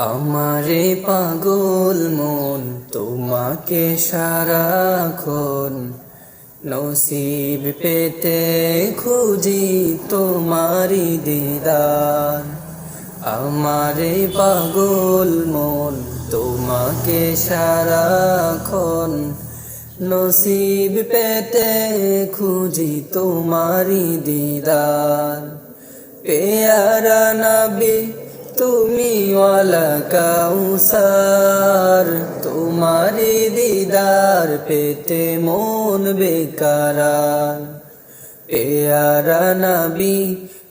আমারে পাগল মন তোমাকে সারাক্ষণ নসিব পেতে খুঁজি তোমারি দিদার। আমারে পাগল মন তোমাকে সারাক্ষণ নসিব পেতে খুঁজি তোমারি দিদার। পেয়ারা নবী তুমি ওয়ালা কাউসার, তোমারি দিদার পেতে মন বেকারার। পেয়ারা নবী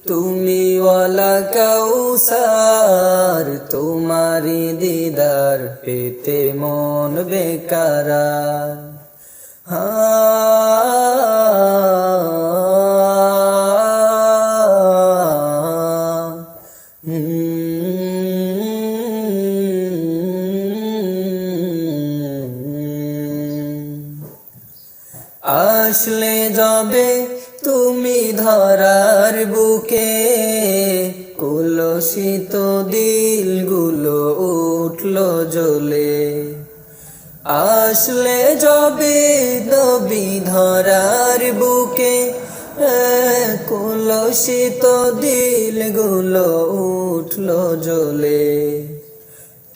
তুমি ওয়ালা কাউসার, তোমারি দিদার পেতে মন বেকারার। আসলে যাবে তুমি ধরার বুকে, কলুষিত দিলগুলো উঠলো জ্বলে। আসলে যাবে নবী ধরার বুকে, কলুষিত দিলগুলো উঠলো জ্বলে।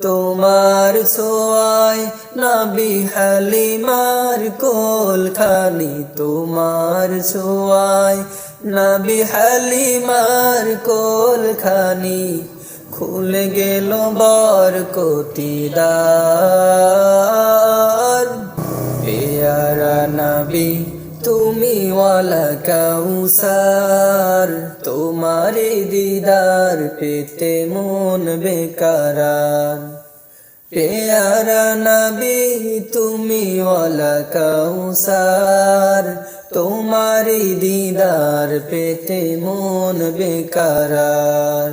তোমার ছোঁয়ায় নবী হালিমার কোলখানি, তোমার ছোঁয়ায় নবী হালিমার কোলখানি খুলে গেল বরকতি দ্বার। পেয়ারা নবী তুমি ওয়ালা কাউসার, তোমারি দিদার পেতে মন বেকারার। পেয়ারা নবী তুমি ওয়ালা কাউসার, তোমারি দিদার পেতে মন বেকারার।